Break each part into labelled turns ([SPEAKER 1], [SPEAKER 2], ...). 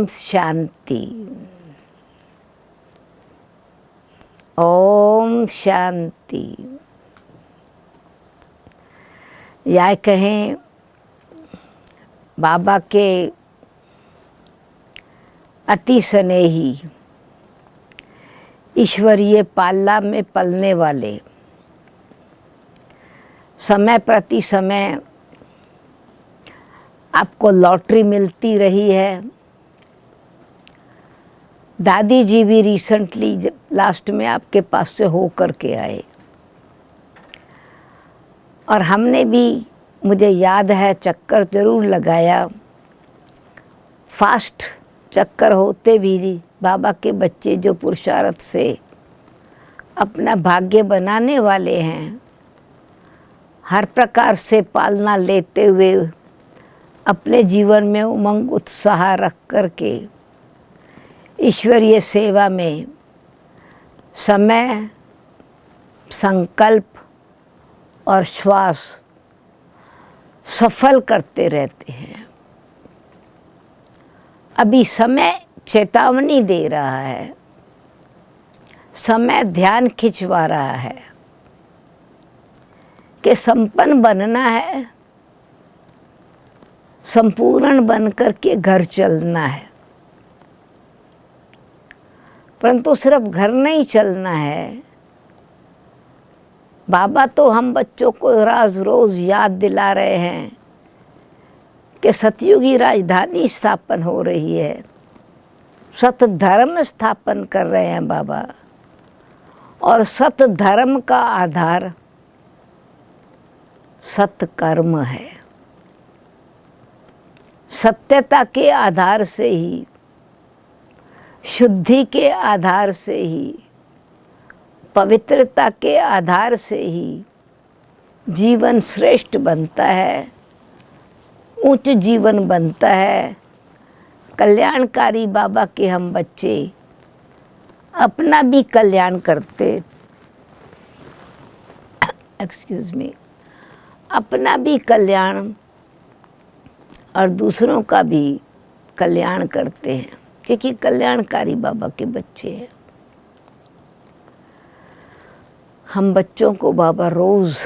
[SPEAKER 1] शांति। ओम शांति। या कहें बाबा के अति स्नेही, ईश्वरीय पालना में पलने वाले, समय प्रति समय आपको लॉटरी मिलती रही है। दादी जी भी रिसेंटली लास्ट में आपके पास से हो कर के आए और हमने भी, मुझे याद है, चक्कर ज़रूर लगाया। फास्ट चक्कर होते भी बाबा के बच्चे जो पुरुषार्थ से अपना भाग्य बनाने वाले हैं, हर प्रकार से पालना लेते हुए अपने जीवन में उमंग उत्साह रख कर के ईश्वरीय सेवा में समय, संकल्प और श्वास सफल करते रहते हैं। अभी समय चेतावनी दे रहा है, समय ध्यान खिंचवा रहा है कि संपन्न बनना है, संपूर्ण बनकर के घर चलना है। परंतु सिर्फ घर नहीं चलना है। बाबा तो हम बच्चों को रोज याद दिला रहे हैं कि सतयुगी राजधानी स्थापन हो रही है, सत धर्म स्थापन कर रहे हैं बाबा। और सत धर्म का आधार सत्कर्म है। सत्यता के आधार से ही, शुद्धि के आधार से ही, पवित्रता के आधार से ही जीवन श्रेष्ठ बनता है, उच्च जीवन बनता है। कल्याणकारी बाबा के हम बच्चे अपना भी कल्याण करते, एक्सक्यूज मी, अपना भी कल्याण और दूसरों का भी कल्याण करते हैं, क्योंकि कल्याणकारी बाबा के बच्चे हैं। हम बच्चों को बाबा रोज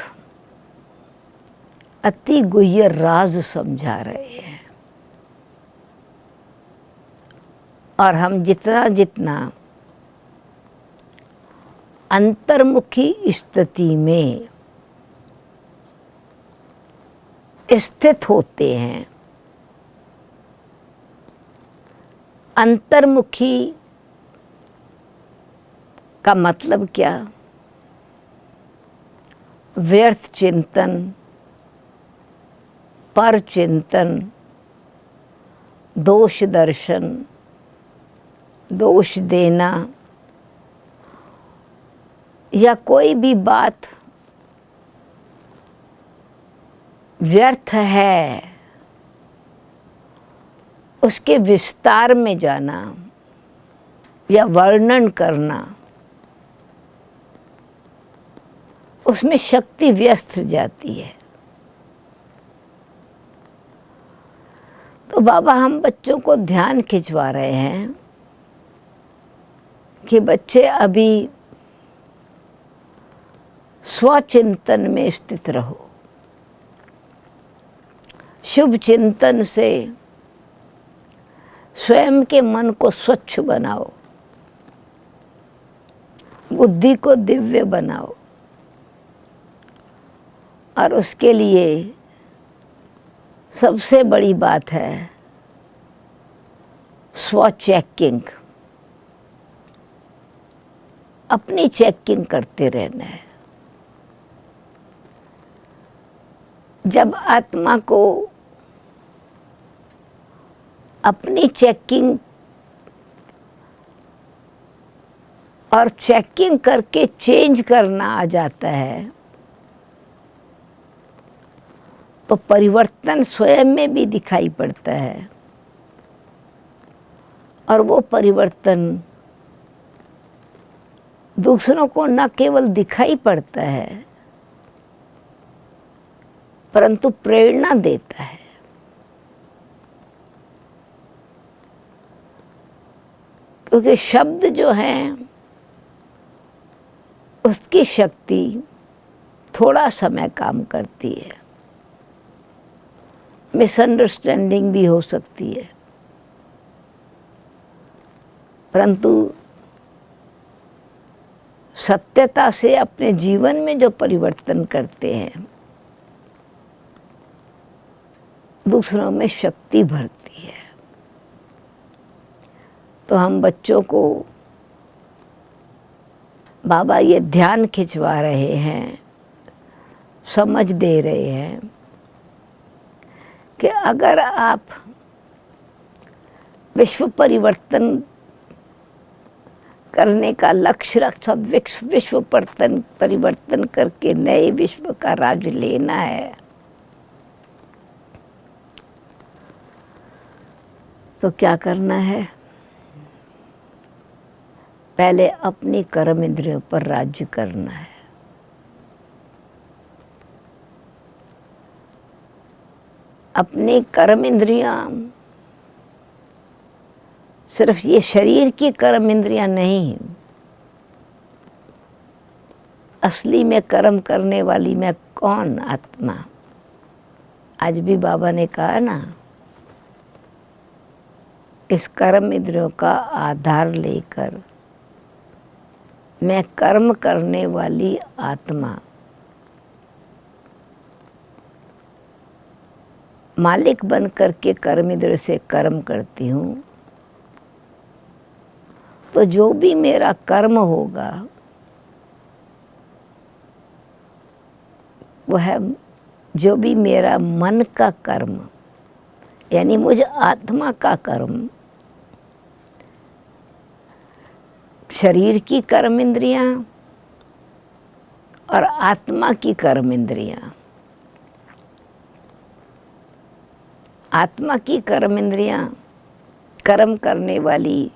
[SPEAKER 1] अति गुह्य राज समझा रहे हैं और हम जितना जितना अंतर्मुखी स्थिति में स्थित होते हैं। अंतर्मुखी का मतलब क्या? व्यर्थ चिंतन, पर चिंतन, दोष दर्शन, दोष देना, या कोई भी बात व्यर्थ है उसके विस्तार में जाना या वर्णन करना, उसमें शक्ति व्यस्त जाती है। तो बाबा हम बच्चों को ध्यान खिंचवा रहे हैं कि बच्चे अभी स्वचिंतन में स्थित रहो, शुभ चिंतन से स्वयं के मन को स्वच्छ बनाओ, बुद्धि को दिव्य बनाओ। और उसके लिए सबसे बड़ी बात है स्व चेकिंग। अपनी चेकिंग करते रहना है। जब आत्मा को अपनी चेकिंग और चेकिंग करके चेंज करना आ जाता है तो परिवर्तन स्वयं में भी दिखाई पड़ता है। और वो परिवर्तन दूसरों को न केवल दिखाई पड़ता है परंतु प्रेरणा देता है। क्योंकि शब्द जो हैं उसकी शक्ति थोड़ा समय काम करती है, मिसअंडरस्टैंडिंग भी हो सकती है, परंतु सत्यता से अपने जीवन में जो परिवर्तन करते हैं दूसरों में शक्ति भरती है। तो हम बच्चों को बाबा ये ध्यान खिंचवा रहे हैं, समझ दे रहे हैं कि अगर आप विश्व परिवर्तन करने का लक्ष्य रख, सब विश्व परिवर्तन करके नए विश्व का राज लेना है, तो क्या करना है? पहले अपनी कर्म इंद्रियों पर राज्य करना है। अपनी कर्म इंद्रियां सिर्फ ये शरीर की कर्म इंद्रियां नहीं, असली में कर्म करने वाली मैं कौन? आत्मा। आज भी बाबा ने कहा ना, इस कर्म इंद्रियों का आधार लेकर मैं कर्म करने वाली आत्मा, मालिक बन करके कर्म इंद्रियों से कर्म करती हूँ, तो जो भी मेरा कर्म होगा वो है, जो भी मेरा मन का कर्म, यानी मुझ आत्मा का कर्म, शरीर की कर्म इंद्रियां और आत्मा की कर्म इंद्रियां। आत्मा की कर्म इंद्रियां कर्म करने वाली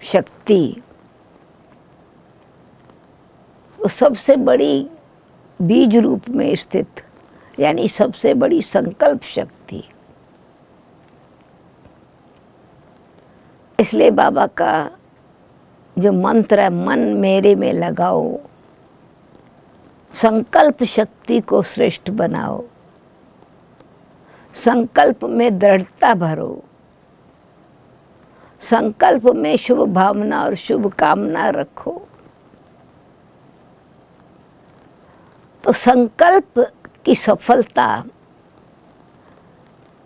[SPEAKER 1] शक्ति, वो सबसे बड़ी बीज रूप में स्थित, यानी सबसे बड़ी संकल्प शक्ति। इसलिए बाबा का जो मंत्र है, मन मेरे में लगाओ, संकल्प शक्ति को श्रेष्ठ बनाओ, संकल्प में दृढ़ता भरो, संकल्प में शुभ भावना और शुभ कामना रखो, तो संकल्प की सफलता,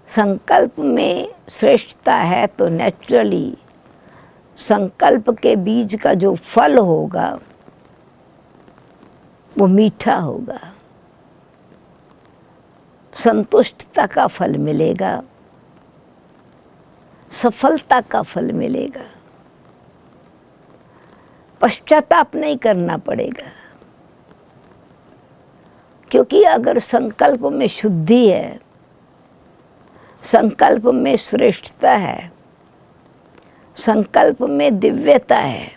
[SPEAKER 1] संकल्प में श्रेष्ठता है, तो नेचुरली संकल्प के बीज का जो फल होगा वो मीठा होगा, संतुष्टता का फल मिलेगा, सफलता का फल मिलेगा, पश्चाताप नहीं करना पड़ेगा। क्योंकि अगर संकल्प में शुद्धि है, संकल्प में श्रेष्ठता है, संकल्प में दिव्यता है,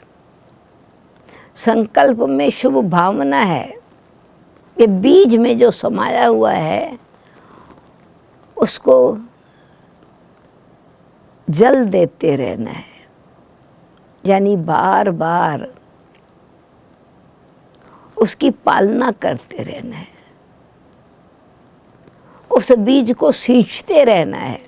[SPEAKER 1] संकल्प में शुभ भावना है, ये बीज में जो समाया हुआ है उसको जल देते रहना है, यानी बार बार उसकी पालना करते रहना है, उस बीज को सींचते रहना है,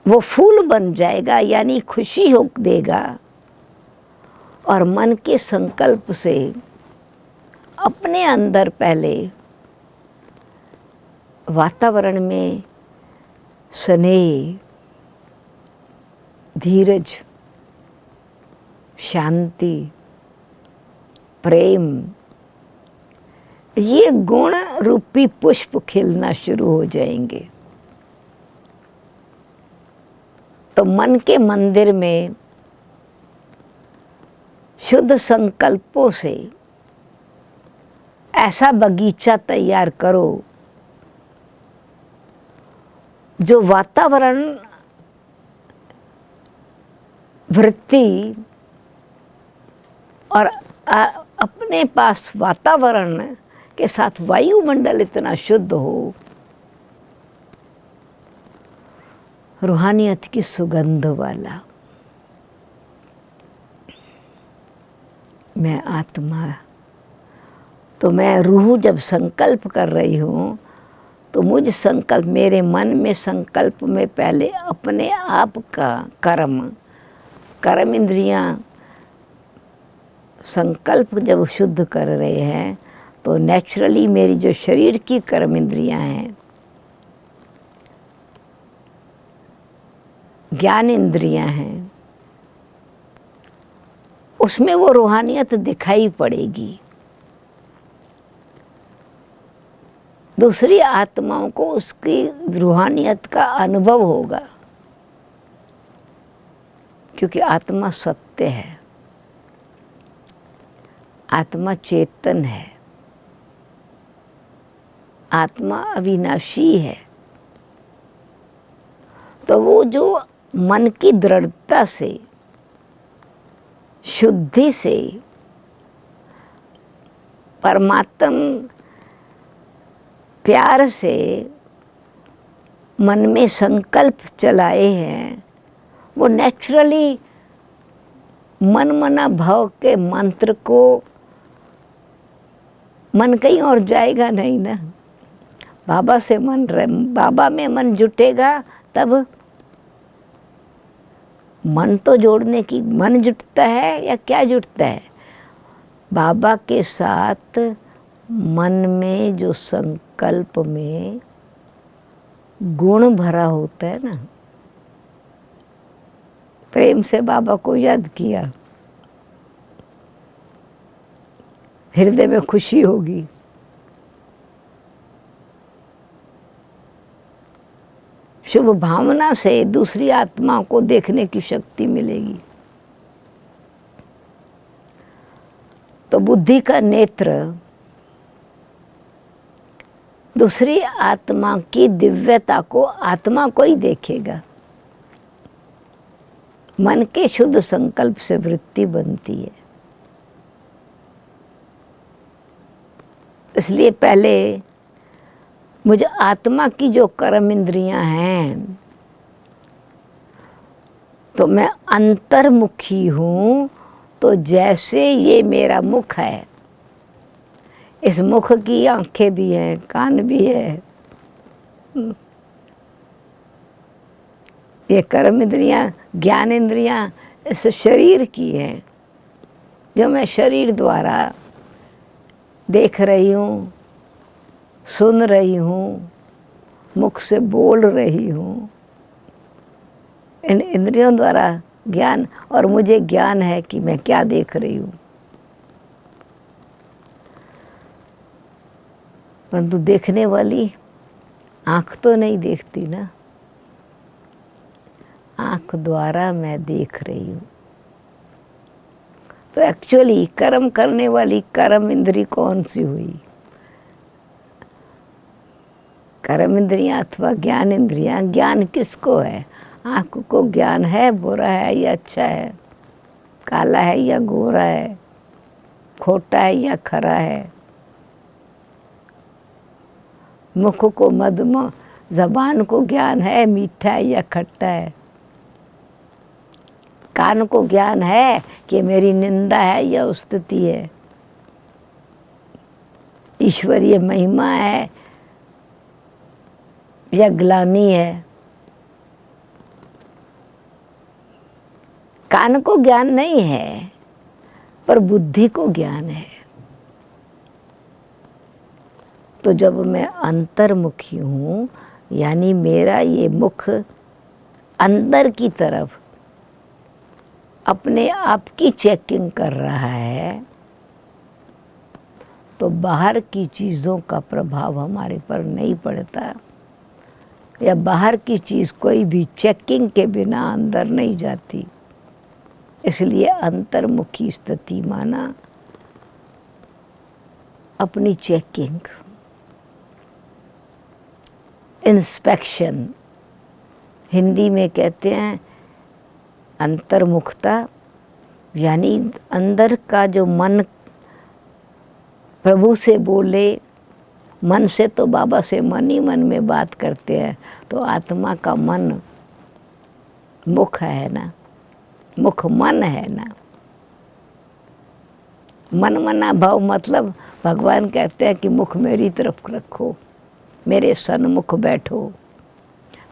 [SPEAKER 1] वो फूल बन जाएगा, यानी खुशी हो देगा, और मन के संकल्प से अपने अंदर पहले वातावरण में स्नेह, धीरज, शांति, प्रेम, ये गुण रूपी पुष्प खिलना शुरू हो जाएंगे। तो मन के मंदिर में शुद्ध संकल्पों से ऐसा बगीचा तैयार करो जो वातावरण, वृत्ति और अपने पास वातावरण के साथ वायुमंडल इतना शुद्ध हो रूहानियत की सुगंध वाला। मैं आत्मा, तो मैं रूह जब संकल्प कर रही हूँ तो मुझ संकल्प, मेरे मन में संकल्प में पहले अपने आप का कर्म इंद्रियाँ संकल्प जब शुद्ध कर रहे हैं तो नेचुरली मेरी जो शरीर की कर्म इंद्रियाँ हैं, ज्ञान इंद्रियाँ हैं, उसमें वो रूहानियत दिखाई पड़ेगी। दूसरी आत्माओं को उसकी रूहानियत का अनुभव होगा, क्योंकि आत्मा सत्य है, आत्मा चेतन है, आत्मा अविनाशी है। तो वो जो मन की दृढ़ता से, शुद्धि से परमात्म प्यार से मन में संकल्प चलाए हैं, वो नेचुरली मन मना भाव के मंत्र को, मन कहीं और जाएगा नहीं ना। बाबा से बाबा में मन जुटेगा तब मन तो जोड़ने की, मन जुटता है या क्या जुटता है? बाबा के साथ मन में जो संकल्प में गुण भरा होता है ना, प्रेम से बाबा को याद किया, हृदय में खुशी होगी। शुभ भावना से दूसरी आत्मा को देखने की शक्ति मिलेगी। तो बुद्धि का नेत्र दूसरी आत्मा की दिव्यता को, आत्मा को ही देखेगा। मन के शुद्ध संकल्प से वृत्ति बनती है। इसलिए पहले मुझ आत्मा की जो कर्म इंद्रियां हैं, तो मैं अंतर्मुखी हूँ। तो जैसे ये मेरा मुख है, इस मुख की आंखें भी हैं, कान भी है, ये कर्म इंद्रियां, ज्ञान इंद्रियां इस शरीर की हैं, जो मैं शरीर द्वारा देख रही हूँ, सुन रही हूँ, मुख से बोल रही हूँ। इन इंद्रियों द्वारा ज्ञान, और मुझे ज्ञान है कि मैं क्या देख रही हूँ। परंतु देखने वाली आँख तो नहीं देखती ना, आँख द्वारा मैं देख रही हूँ। तो एक्चुअली कर्म करने वाली कर्म इंद्री कौन सी हुई? कर्म इंद्रियां अथवा ज्ञान इंद्रियां। ज्ञान किसको है? आँख को ज्ञान है बुरा है या अच्छा है, काला है या गोरा है, खोटा है या खरा है। मुख को मधुम, जबान को ज्ञान है मीठा है या खट्टा है। कान को ज्ञान है कि मेरी निंदा है या स्तुति है, ईश्वरीय महिमा है या ग्लानि है। कान को ज्ञान नहीं है, पर बुद्धि को ज्ञान है। तो जब मैं अंतर्मुखी हूँ, यानी मेरा ये मुख अंदर की तरफ अपने आप की चेकिंग कर रहा है, तो बाहर की चीज़ों का प्रभाव हमारे पर नहीं पड़ता, या बाहर की चीज़ कोई भी चेकिंग के बिना अंदर नहीं जाती। इसलिए अंतर्मुखी स्थिति माना अपनी चेकिंग, इंस्पेक्शन। हिंदी में कहते हैं अंतर्मुखता, यानी अंदर का जो मन प्रभु से बोले, मन से तो बाबा से मन ही मन में बात करते हैं, तो आत्मा का मन मुख है ना, मुख मन है ना। मन मना भाव मतलब भगवान कहते हैं कि मुख मेरी तरफ रखो, मेरे सन्मुख बैठो,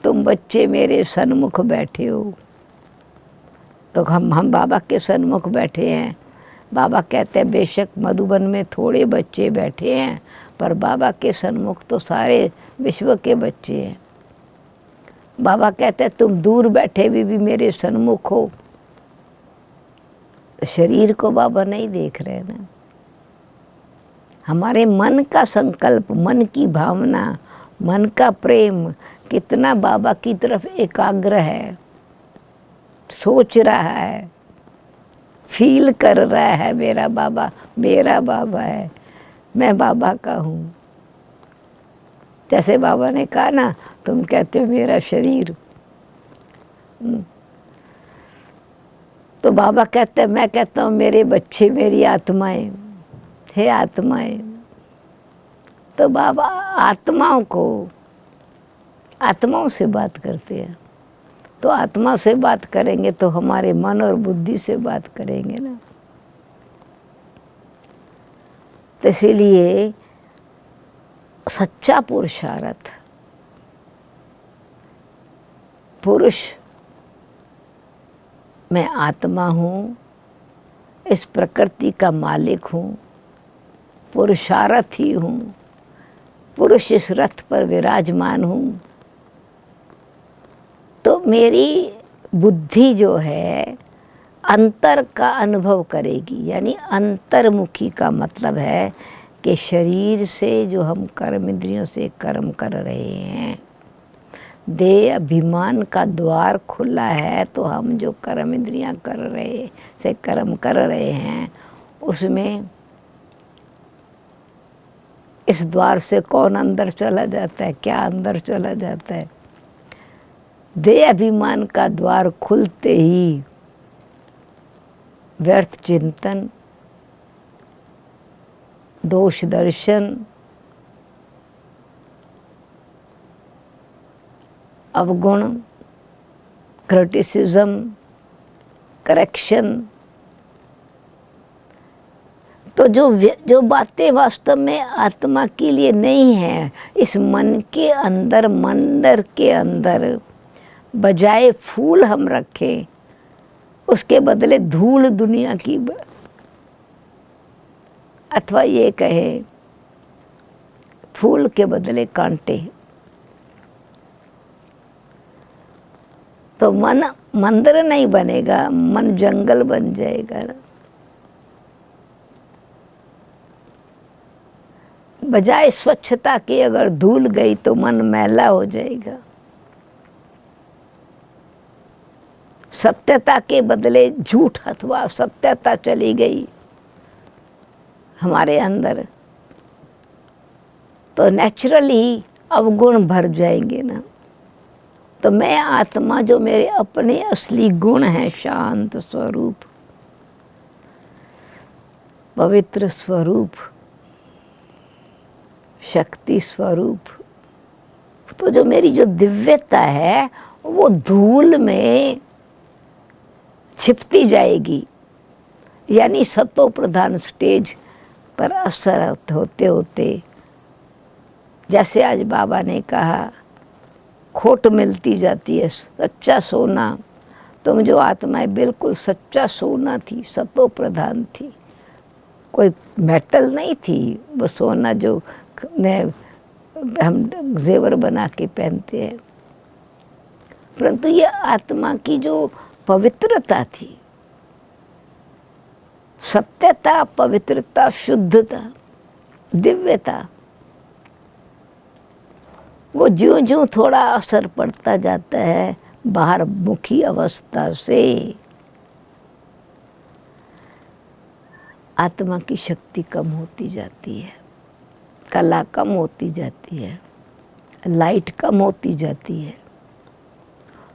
[SPEAKER 1] तुम बच्चे मेरे सन्मुख बैठे हो। तो हम बाबा के सन्मुख बैठे हैं। बाबा कहते हैं बेशक मधुबन में थोड़े बच्चे बैठे हैं, पर बाबा के सन्मुख तो सारे विश्व के बच्चे हैं। बाबा कहते हैं तुम दूर बैठे भी मेरे सन्मुख हो। तो शरीर को बाबा नहीं देख रहे ना, हमारे मन का संकल्प, मन की भावना, मन का प्रेम कितना बाबा की तरफ एकाग्र है, सोच रहा है, फील कर रहा है मेरा बाबा है, मैं बाबा का हूँ। जैसे बाबा ने कहा ना, तुम कहते हो मेरा शरीर, तो बाबा कहते हैं, मैं कहता हूँ मेरे बच्चे मेरी आत्माएं, हे आत्माएं। तो बाबा आत्माओं से बात करते हैं। तो आत्मा से बात करेंगे तो हमारे मन और बुद्धि से बात करेंगे ना। तो इसीलिए सच्चा पुरुषार्थ, पुरुष मैं आत्मा हूँ, इस प्रकृति का मालिक हूँ, पुरुषार्थी हूँ, पुरुष इस रथ पर विराजमान हूँ। तो मेरी बुद्धि जो है अंतर का अनुभव करेगी, यानी अंतर्मुखी का मतलब है कि शरीर से जो हम कर्म इंद्रियों से कर्म कर रहे हैं, देह अभिमान का द्वार खुला है, तो हम जो कर्म इंद्रियां कर्म कर रहे हैं उसमें इस द्वार से कौन अंदर चला जाता है, क्या अंदर चला जाता है। देह अभिमान का द्वार खुलते ही व्यर्थ चिंतन, दोष दर्शन, अवगुण, क्रिटिसिज्म, करेक्शन, तो जो बातें वास्तव में आत्मा के लिए नहीं है, इस मन के अंदर, मंदिर के अंदर बजाय फूल हम रखें, उसके बदले धूल दुनिया की, अथवा ये कहे फूल के बदले कांटे, तो मन मंदिर नहीं बनेगा, मन जंगल बन जाएगा। बजाय स्वच्छता के अगर धूल गई तो मन मैला हो जाएगा। सत्यता के बदले झूठ अथवा सत्यता चली गई हमारे अंदर, तो नेचुरली अवगुण भर जाएंगे ना। तो मैं आत्मा जो मेरे अपने असली गुण हैं, शांत स्वरूप, पवित्र स्वरूप, शक्ति स्वरूप, तो जो मेरी जो दिव्यता है वो धूल में छिपती जाएगी, यानी सतो प्रधान स्टेज पर असर होते होते, जैसे आज बाबा ने कहा खोट मिलती जाती है सच्चा सोना, तुम जो आत्माएं बिल्कुल सच्चा सोना थी, सतो प्रधान थी, कोई मेटल नहीं थी, वो सोना जो हम जेवर बना के पहनते हैं, परंतु ये आत्मा की जो पवित्रता थी, सत्यता, पवित्रता, शुद्धता, दिव्यता, वो ज्यों ज्यों थोड़ा असर पड़ता जाता है बाहर मुखी अवस्था से, आत्मा की शक्ति कम होती जाती है, कला कम होती जाती है, लाइट कम होती जाती है।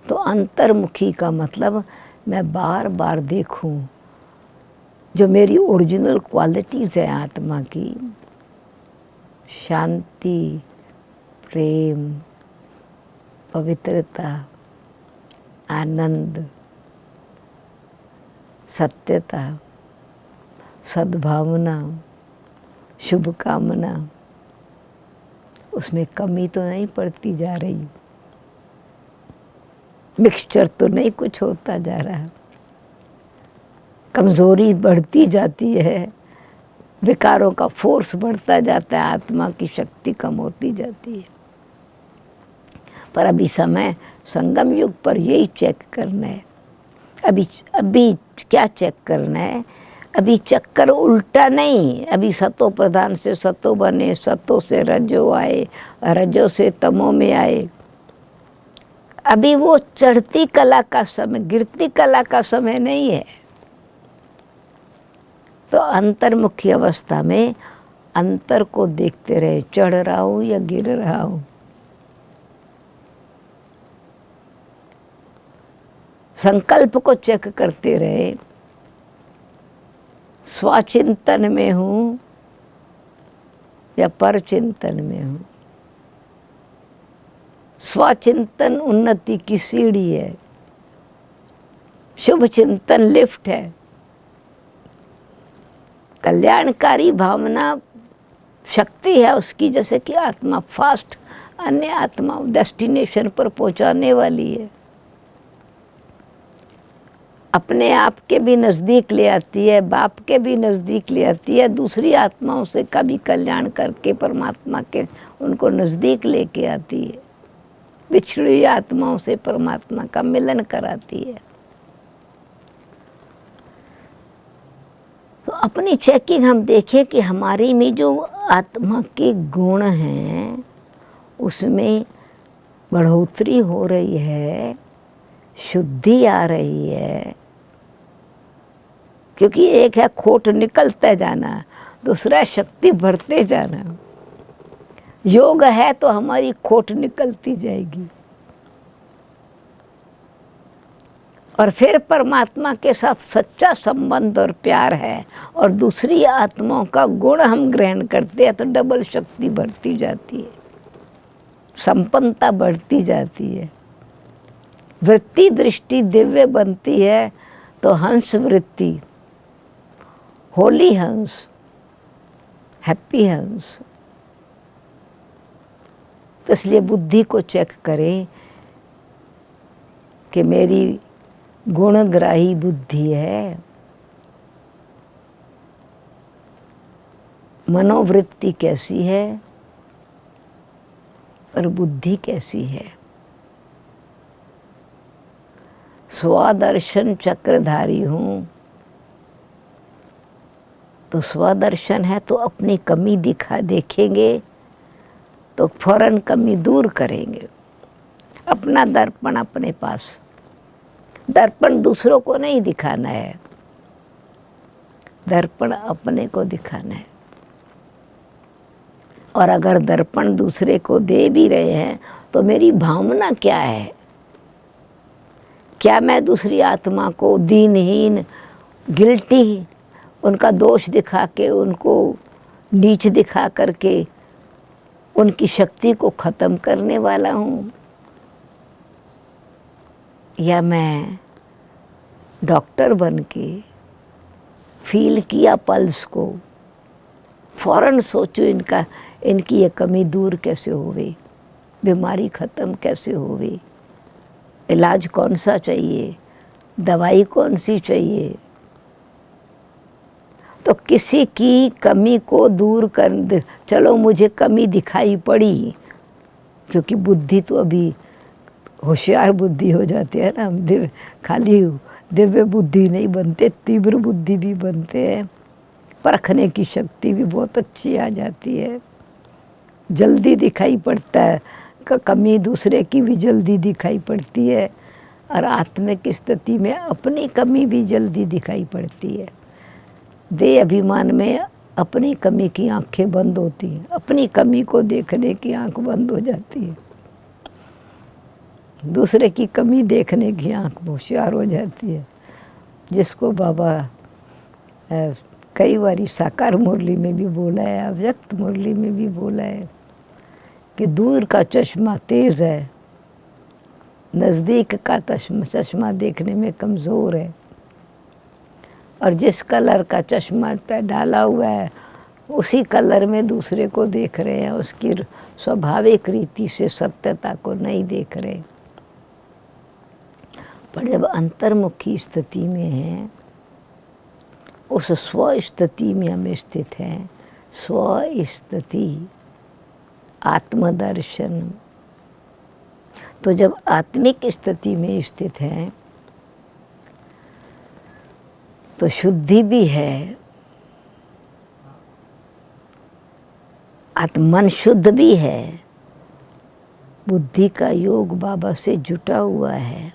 [SPEAKER 1] तो अंतर्मुखी का मतलब मैं बार बार देखूं जो मेरी ओरिजिनल क्वालिटीज़ हैं आत्मा की, शांति, प्रेम, पवित्रता, आनंद, सत्यता, सद्भावना, शुभकामना, उसमें कमी तो नहीं पड़ती जा रही, मिक्सचर तो नहीं कुछ होता जा रहा, कमजोरी बढ़ती जाती है, विकारों का फोर्स बढ़ता जाता है, आत्मा की शक्ति कम होती जाती है। पर अभी समय संगम युग पर यही चेक करना है। अभी क्या चेक करना है? अभी चक्कर उल्टा नहीं, अभी सतो प्रधान से सतो बने, सतो से रजो आए, रजो से तमो में आए। अभी वो चढ़ती कला का समय, गिरती कला का समय नहीं है। तो अंतर्मुखी अवस्था में अंतर को देखते रहे, चढ़ रहा हूं या गिर रहा हूं। संकल्प को चेक करते रहे, स्वचिंतन में हूं या पर चिंतन में हूं। स्वचिंतन उन्नति की सीढ़ी है, शुभ चिंतन लिफ्ट है। कल्याणकारी भावना शक्ति है उसकी, जैसे कि आत्मा फास्ट अन्य आत्मा डेस्टिनेशन पर पहुंचाने वाली है, अपने आप के भी नज़दीक ले आती है, बाप के भी नज़दीक ले आती है, दूसरी आत्माओं से का भी कल्याण करके परमात्मा के उनको नज़दीक लेके आती है, बिछड़ी आत्माओं से परमात्मा का मिलन कराती है। तो अपनी चेकिंग हम देखें कि हमारी में जो आत्मा के गुण हैं उसमें बढ़ोतरी हो रही है, शुद्धि आ रही है। क्योंकि एक है खोट निकलते जाना, दूसरा शक्ति भरते जाना। योग है तो हमारी खोट निकलती जाएगी और फिर परमात्मा के साथ सच्चा संबंध और प्यार है और दूसरी आत्माओं का गुण हम ग्रहण करते हैं तो डबल शक्ति बढ़ती जाती है, संपन्नता बढ़ती जाती है, वृत्ति दृष्टि दिव्य बनती है। तो हंस वृत्ति, होली हंस, हैप्पी हंस। तो इसलिए बुद्धि को चेक करें कि मेरी गुणग्राही बुद्धि है, मनोवृत्ति कैसी है और बुद्धि कैसी है। स्वदर्शन चक्रधारी हूं, तो स्वदर्शन है तो अपनी कमी देखेंगे तो फौरन कमी दूर करेंगे। अपना दर्पण अपने पास, दर्पण दूसरों को नहीं दिखाना है, दर्पण अपने को दिखाना है। और अगर दर्पण दूसरे को दे भी रहे हैं तो मेरी भावना क्या है? क्या मैं दूसरी आत्मा को दीनहीन, गिल्टी, उनका दोष दिखा के, उनको नीच दिखा करके उनकी शक्ति को ख़त्म करने वाला हूँ? या मैं डॉक्टर बन के फील किया पल्स को, फौरन सोचो इनकी ये कमी दूर कैसे होवे, बीमारी ख़त्म कैसे होवे, इलाज कौन सा चाहिए, दवाई कौन सी चाहिए। तो किसी की कमी को दूर कर, चलो मुझे कमी दिखाई पड़ी, क्योंकि बुद्धि तो अभी होशियार बुद्धि हो जाती है ना, हम खाली दिव्य बुद्धि नहीं बनते, तीव्र बुद्धि भी बनते हैं, परखने की शक्ति भी बहुत अच्छी आ जाती है, जल्दी दिखाई पड़ता है, कमी दूसरे की भी जल्दी दिखाई पड़ती है और आत्मिक स्थिति में अपनी कमी भी जल्दी दिखाई पड़ती है। देह अभिमान में अपनी कमी की आंखें बंद होती हैं, अपनी कमी को देखने की आंख बंद हो जाती है, दूसरे की कमी देखने की आंख होशियार हो जाती है। जिसको बाबा कई बारी साकार मुरली में भी बोला है, अव्यक्त मुरली में भी बोला है कि दूर का चश्मा तेज है, नज़दीक का चश्मा देखने में कमज़ोर है, और जिस कलर का चश्मा पे डाला हुआ है उसी कलर में दूसरे को देख रहे हैं, उसकी स्वाभाविक रीति से सत्यता को नहीं देख रहे। पर जब अंतर्मुखी स्थिति में है, उस स्व स्थिति में हम स्थित हैं, स्व स्थिति आत्मदर्शन। तो जब आत्मिक स्थिति में स्थित हैं तो शुद्धि भी है, मन शुद्ध भी है, बुद्धि का योग बाबा से जुटा हुआ है,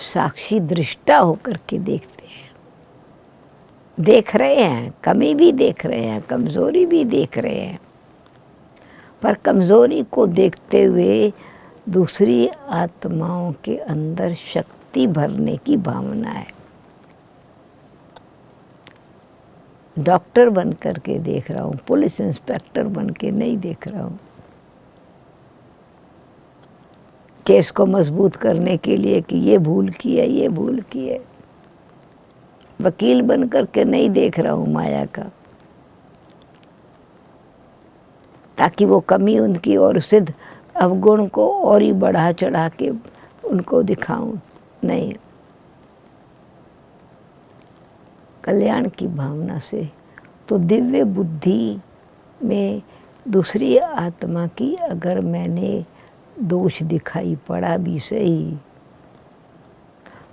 [SPEAKER 1] साक्षी दृष्टा होकर के देखते हैं, देख रहे हैं, कमी भी देख रहे हैं, कमज़ोरी भी देख रहे हैं, पर कमज़ोरी को देखते हुए दूसरी आत्माओं के अंदर शक्ति भरने की भावना है। डॉक्टर बन कर के देख रहा हूँ, पुलिस इंस्पेक्टर बन के नहीं देख रहा हूँ। केस को मजबूत करने के लिए कि ये भूल की है, ये भूल की है। वकील बन कर के नहीं देख रहा हूँ माया का, ताकि वो कमी उनकी और सिद्ध अवगुण को और ही बढ़ा चढ़ा के उनको दिखाऊं। नहीं, कल्याण की भावना से। तो दिव्य बुद्धि में दूसरी आत्मा की अगर मैंने दोष दिखाई पड़ा भी सही,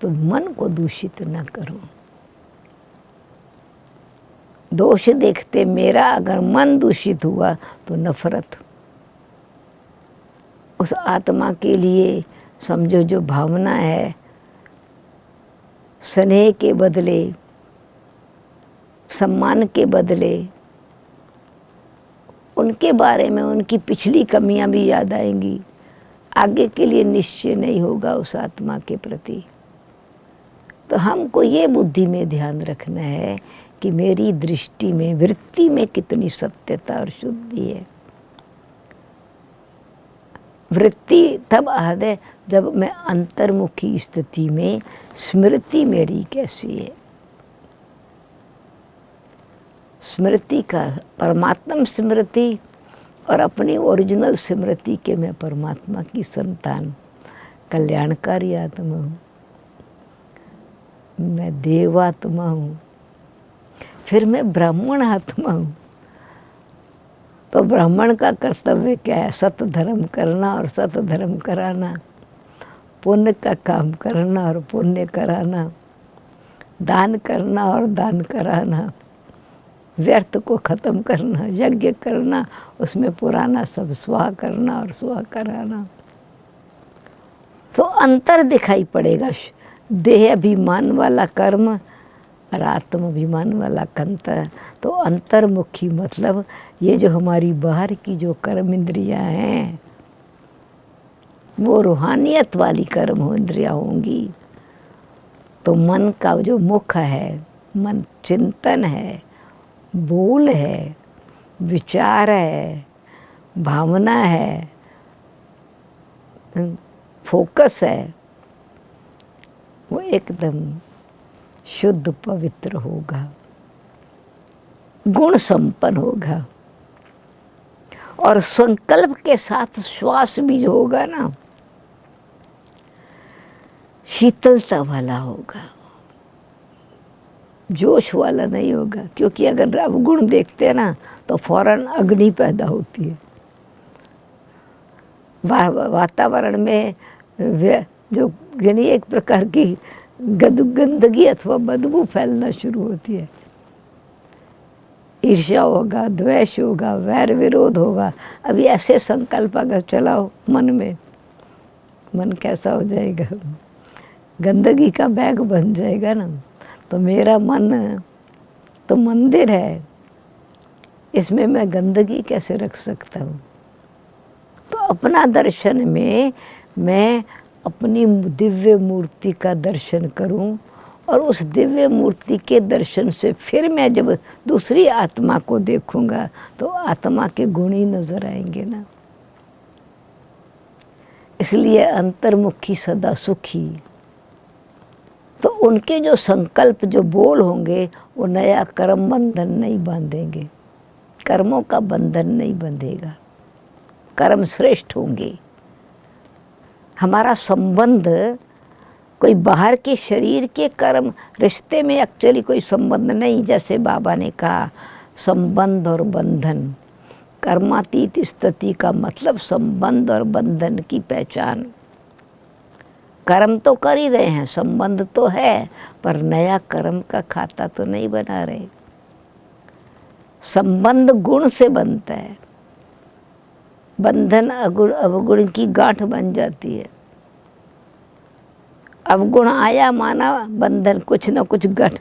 [SPEAKER 1] तो मन को दूषित न करूं। दोष देखते मेरा अगर मन दूषित हुआ तो नफरत, उस आत्मा के लिए समझो जो भावना है, स्नेह के बदले, सम्मान के बदले, उनके बारे में उनकी पिछली कमियां भी याद आएंगी, आगे के लिए निश्चय नहीं होगा उस आत्मा के प्रति। तो हमको ये बुद्धि में ध्यान रखना है कि मेरी दृष्टि में, वृत्ति में कितनी सत्यता और शुद्धि है। वृत्ति तब आदे जब मैं अंतर्मुखी स्थिति में, स्मृति मेरी कैसी है, स्मृति का परमात्मा स्मृति और अपनी ओरिजिनल स्मृति के मैं परमात्मा की संतान, कल्याणकारी आत्मा हूँ, मैं देवात्मा हूँ, फिर मैं ब्राह्मण आत्मा हूँ। तो ब्राह्मण का कर्तव्य क्या है? सत धर्म करना और सत धर्म कराना, पुण्य का काम करना और पुण्य कराना, दान करना और दान कराना, व्यर्थ को खत्म करना, यज्ञ करना, उसमें पुराना सब स्वाह करना और स्वाह कराना। तो अंतर दिखाई पड़ेगा, देह अभिमान वाला कर्म और आत्म अभिमान वाला कंतर। तो अंतर्मुखी मतलब ये जो हमारी बाहर की जो कर्म इंद्रियां हैं वो रूहानियत वाली कर्म इंद्रियां होंगी। तो मन का जो मुख है, मन चिंतन है, बोल है, विचार है, भावना है, फोकस है, वो एकदम शुद्ध पवित्र होगा, गुण संपन्न होगा। और संकल्प के साथ श्वास भी जो होगा ना, शीतलता वाला होगा, जोश वाला नहीं होगा। क्योंकि अगर अवगुण देखते हैं ना तो फौरन अग्नि पैदा होती है। वातावरण में जो यानी एक प्रकार की गंदगी अथवा बदबू फैलना शुरू होती है। ईर्ष्या होगा, द्वेष होगा, वैर विरोध होगा। अभी ऐसे संकल्प अगर चलाओ मन में, मन कैसा हो जाएगा? गंदगी का बैग बन जाएगा ना। तो मेरा मन तो मंदिर है, इसमें मैं गंदगी कैसे रख सकता हूँ? तो अपना दर्शन में मैं अपनी दिव्य मूर्ति का दर्शन करूं, और उस दिव्य मूर्ति के दर्शन से फिर मैं जब दूसरी आत्मा को देखूंगा तो आत्मा के गुण ही नजर आएंगे ना। इसलिए अंतर्मुखी सदा सुखी। तो उनके जो संकल्प, जो बोल होंगे, वो नया कर्म बंधन नहीं बांधेंगे, कर्मों का बंधन नहीं बंधेगा, कर्म श्रेष्ठ होंगे। हमारा संबंध कोई बाहर के शरीर के कर्म रिश्ते में एक्चुअली कोई संबंध नहीं। जैसे बाबा ने कहा, संबंध और बंधन, कर्मातीत स्थिति का मतलब संबंध और बंधन की पहचान। कर्म तो कर ही रहे हैं, संबंध तो है, पर नया कर्म का खाता तो नहीं बना रहे। संबंध गुण से बनता है, बंधन अवगुण की गांठ बन जाती है। अवगुण आया माना बंधन, कुछ न कुछ गांठ,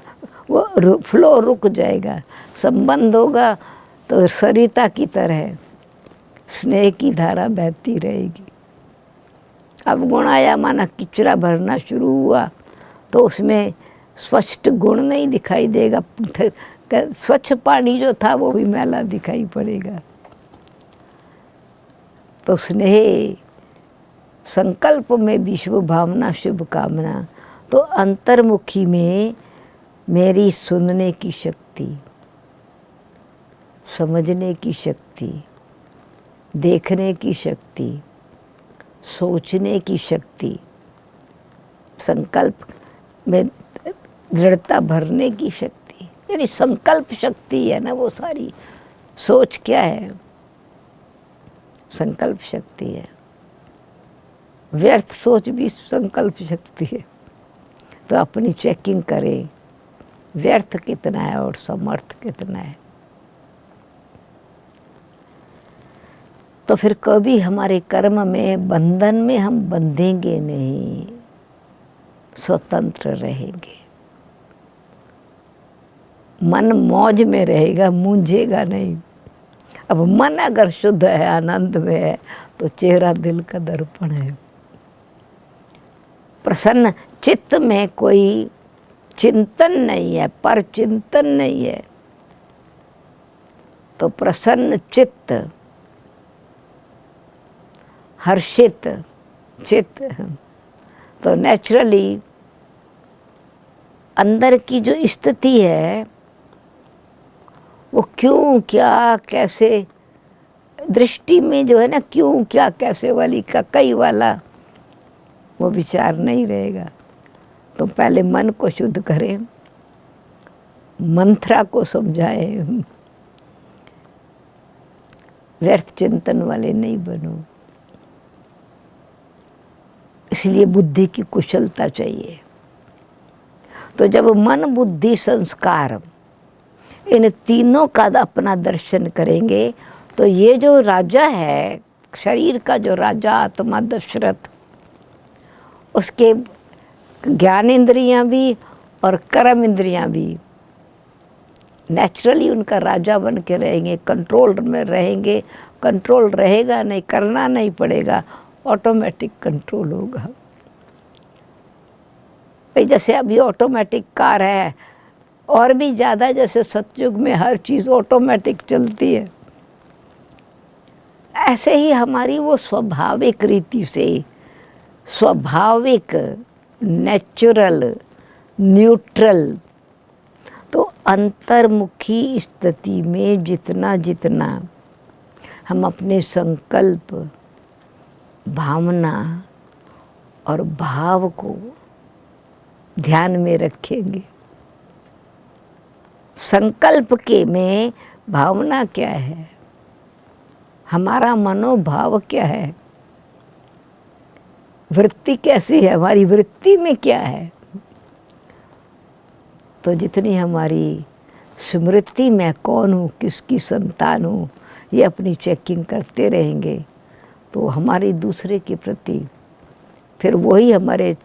[SPEAKER 1] वो फ्लो रुक जाएगा। संबंध होगा तो सरिता की तरह स्नेह की धारा बहती रहेगी। अवगुण आया माना किचरा भरना शुरू हुआ तो उसमें स्वच्छ गुण नहीं दिखाई देगा, स्वच्छ पानी जो था वो भी मैला दिखाई पड़ेगा। तो स्नेह, संकल्प में विश्व भावना, शुभ कामना। तो अंतर्मुखी में मेरी सुनने की शक्ति, समझने की शक्ति, देखने की शक्ति, सोचने की शक्ति, संकल्प में दृढ़ता भरने की शक्ति, यानी संकल्प शक्ति है ना वो सारी। सोच क्या है? संकल्प शक्ति है। व्यर्थ सोच भी संकल्प शक्ति है। तो अपनी चेकिंग करें, व्यर्थ कितना है और समर्थ कितना है। तो फिर कभी हमारे कर्म में, बंधन में हम बंधेंगे नहीं, स्वतंत्र रहेंगे। मन मौज में रहेगा, मूंझेगा नहीं। अब मन अगर शुद्ध है, आनंद में है, तो चेहरा दिल का दर्पण है। प्रसन्न चित्त में कोई चिंतन नहीं है, पर चिंतन नहीं है। तो प्रसन्न चित्त, हर्षित चित्त, तो नेचुरली अंदर की जो स्थिति है वो क्यों, क्या, कैसे, दृष्टि में जो है ना, क्यों, क्या, कैसे वाली का कई वाला वो विचार नहीं रहेगा। तो पहले मन को शुद्ध करें, मंत्रा को समझाएं, व्यर्थ चिंतन वाले नहीं बनो। इसलिए बुद्धि की कुशलता चाहिए। तो जब मन, बुद्धि, संस्कार इन तीनों का अपना दर्शन करेंगे, तो ये जो राजा है, शरीर का जो राजा आत्मा दशरथ, उसके ज्ञान इंद्रियां भी और कर्म इंद्रियां भी नेचुरली उनका राजा बन के रहेंगे, कंट्रोल में रहेंगे। कंट्रोल रहेगा नहीं, करना नहीं पड़ेगा, ऑटोमेटिक कंट्रोल होगा। जैसे अभी ऑटोमेटिक कार है, और भी ज़्यादा जैसे सतयुग में हर चीज़ ऑटोमेटिक चलती है, ऐसे ही हमारी वो स्वाभाविक रीति से, स्वाभाविक, नेचुरल, न्यूट्रल। तो अंतर्मुखी स्थिति में जितना जितना हम अपने संकल्प, भावना और भाव को ध्यान में रखेंगे। संकल्प के में भावना क्या है, हमारा मनोभाव क्या है, वृत्ति कैसी है, हमारी वृत्ति में क्या है। तो जितनी हमारी स्मृति में कौन हूँ, किसकी संतान हूँ, ये अपनी चेकिंग करते रहेंगे, तो हमारी दूसरे के प्रति फिर वही हमारे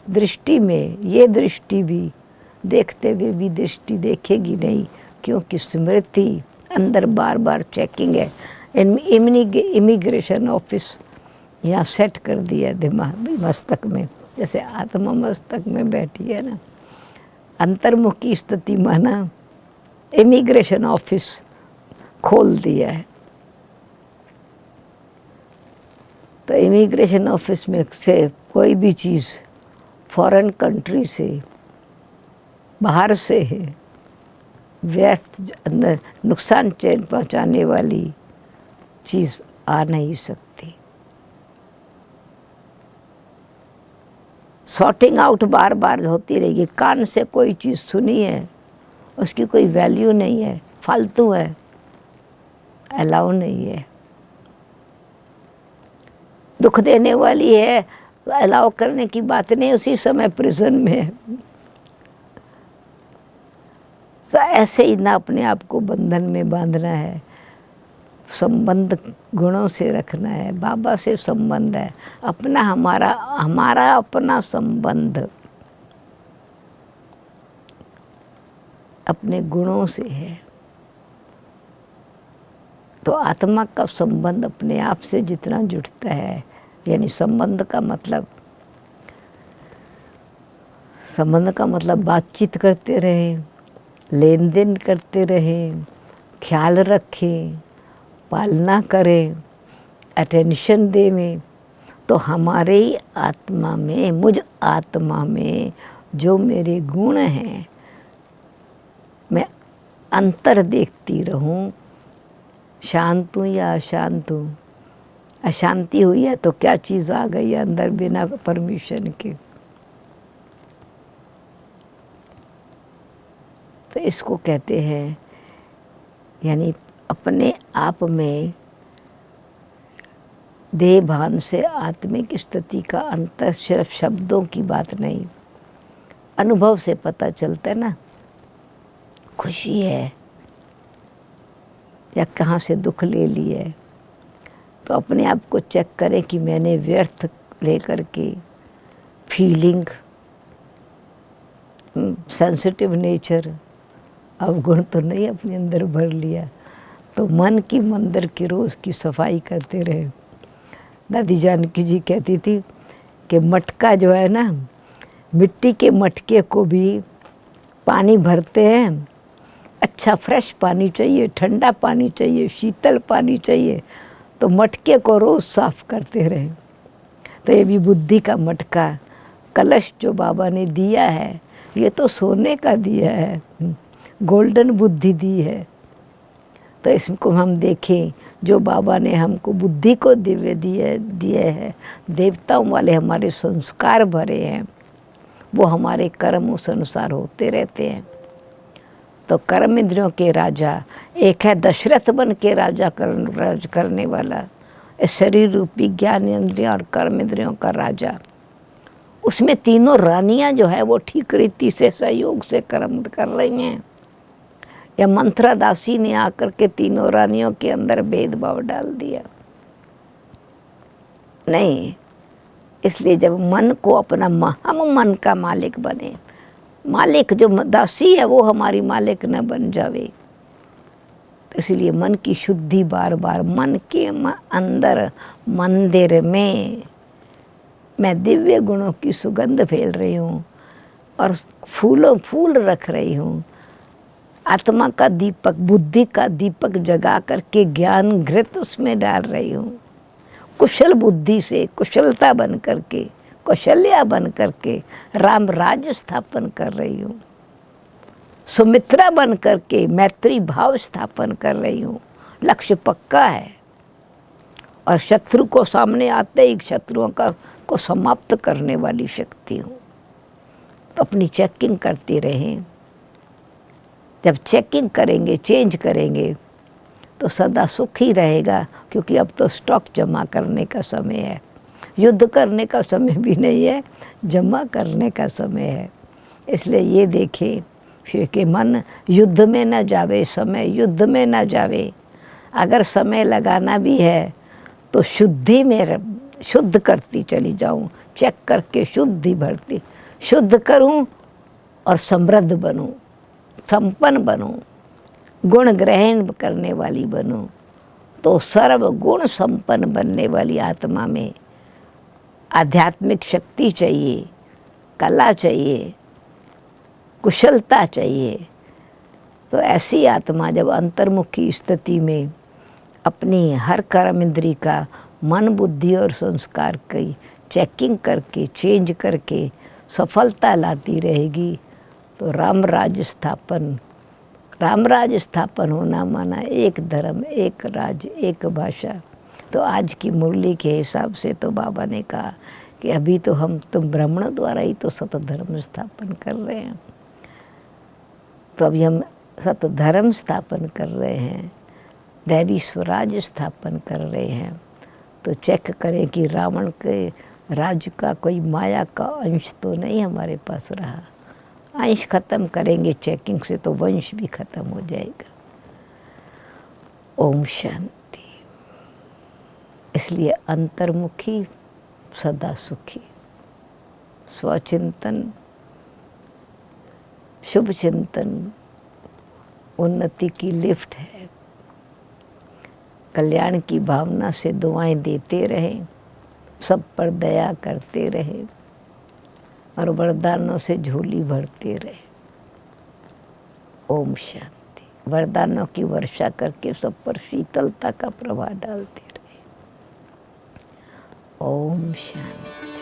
[SPEAKER 1] दृष्टि में, ये दृष्टि भी देखते हुए भी दृष्टि देखेगी नहीं, क्योंकि स्मृति अंदर बार बार चेकिंग है। इमिग्रेशन ऑफिस यहाँ सेट कर दिया दिमाग, मस्तक में, जैसे आत्मा मस्तक में बैठी है ना। अंतर्मुखी स्थिति माना इमिग्रेशन ऑफिस खोल दिया है। तो इमिग्रेशन ऑफिस में से कोई भी चीज़ फॉरेन कंट्री से, बाहर से है, व्यर्थ अंदर नुकसान चैन पहुंचाने वाली चीज़ आ नहीं सकती। सॉर्टिंग आउट बार बार होती रहेगी। कान से कोई चीज़ सुनी है, उसकी कोई वैल्यू नहीं है, फालतू है, अलाउ नहीं है। दुख देने वाली है तो अलाउ करने की बात नहीं, उसी समय प्रिजन में है। तो ऐसे ही ना अपने आप को बंधन में बांधना है, संबंध गुणों से रखना है। बाबा से संबंध है अपना, हमारा अपना संबंध अपने गुणों से है। तो आत्मा का संबंध अपने आप से जितना जुड़ता है, यानी संबंध का मतलब बातचीत करते रहें, लेन देन करते रहें, ख्याल रखें, पालना करें, अटेंशन दें, तो हमारे ही आत्मा में, मुझ आत्मा में जो मेरे गुण हैं, मैं अंतर देखती रहूं, शांत हूँ या अशांत हूँ। अशांति हुई है तो क्या चीज़ आ गई है अंदर बिना परमिशन के। तो इसको कहते हैं, यानी अपने आप में देह भान से आत्मिक स्थिति का अंतर सिर्फ शब्दों की बात नहीं, अनुभव से पता चलता है ना। खुशी है या कहाँ से दुख ले ली है, तो अपने आप को चेक करें कि मैंने व्यर्थ लेकर के फीलिंग, सेंसिटिव नेचर, अवगुण तो नहीं अपने अंदर भर लिया। तो मन की मंदिर की रोज़ की सफाई करते रहे। दादी जानकी जी कहती थी कि मटका जो है ना, मिट्टी के मटके को भी पानी भरते हैं, अच्छा फ्रेश पानी चाहिए, ठंडा पानी चाहिए, शीतल पानी चाहिए, तो मटके को रोज़ साफ करते रहे। तो ये भी बुद्धि का मटका, कलश जो बाबा ने दिया है, ये तो सोने का दिया है, गोल्डन बुद्धि दी है। तो इसको हम देखें, जो बाबा ने हमको बुद्धि को दिव्य दिए है, देवताओं वाले हमारे संस्कार भरे हैं, वो हमारे कर्म उस अनुसार होते रहते हैं। तो कर्म इंद्रियों के राजा एक है दशरथ बन के राज करने वाला, इस शरीर रूपी ज्ञान इंद्रियों और कर्म इंद्रियों का राजा। उसमें तीनों रानियां जो है वो ठीक रीति से सहयोग से कर्म कर रही हैं, या मंत्रा दासी ने आकर के तीनों रानियों के अंदर भेदभाव डाल दिया? नहीं। इसलिए जब मन को अपना हम मन का मालिक बने, मालिक जो दासी है वो हमारी मालिक न बन जावे। तो इसलिए मन की शुद्धि बार बार, मन के अंदर मंदिर में मैं दिव्य गुणों की सुगंध फैल रही हूँ और फूल रख रही हूँ। आत्मा का दीपक, बुद्धि का दीपक जगा करके ज्ञान घृत उसमें डाल रही हूँ। कुशल बुद्धि से कुशलता बन करके, कौशल्या बन करके राम राज्य स्थापन कर रही हूँ। सुमित्रा बन करके मैत्री भाव स्थापन कर रही हूँ। लक्ष्य पक्का है और शत्रु को सामने आते ही शत्रुओं को समाप्त करने वाली शक्ति हूँ। तो अपनी चेकिंग करती रहें। जब चेकिंग करेंगे, चेंज करेंगे, तो सदा सुख ही रहेगा, क्योंकि अब तो स्टॉक जमा करने का समय है। युद्ध करने का समय भी नहीं है, जमा करने का समय है। इसलिए ये देखें कि मन युद्ध में न जावे, समय युद्ध में न जावे। अगर समय लगाना भी है तो शुद्धि में शुद्ध करती चली जाऊं, चेक करके शुद्धि भरती, शुद्ध करूं और समृद्ध बनूं, संपन्न बनूं, गुण ग्रहण करने वाली बनूं। तो सर्व गुण संपन्न बनने वाली आत्मा में आध्यात्मिक शक्ति चाहिए, कला चाहिए, कुशलता चाहिए। तो ऐसी आत्मा जब अंतर्मुखी स्थिति में अपनी हर कर्म इंद्री का मन बुद्धि और संस्कार की चेकिंग करके चेंज करके सफलता लाती रहेगी तो राम राज्य स्थापन होना माना एक धर्म, एक राज्य, एक भाषा। तो आज की मुरली के हिसाब से तो बाबा ने कहा कि अभी तो हम तुम ब्राह्मणों द्वारा ही तो सत धर्म स्थापन कर रहे हैं, तो अभी हम सत धर्म स्थापन कर रहे हैं, दैवी स्वराज्य स्थापन कर रहे हैं। तो चेक करें कि रावण के राज्य का कोई माया का अंश तो नहीं हमारे पास रहा। अंश खत्म करेंगे चेकिंग से तो वंश भी खत्म हो जाएगा। ओम शांति। इसलिए अंतर्मुखी सदा सुखी, स्वचिंतन, शुभ चिंतन उन्नति की लिफ्ट है। कल्याण की भावना से दुआएं देते रहें, सब पर दया करते रहें और वरदानों से झोली भरते रहें। ओम शांति। वरदानों की वर्षा करके सब पर शीतलता का प्रभाव डालते रहें। ओम शांति।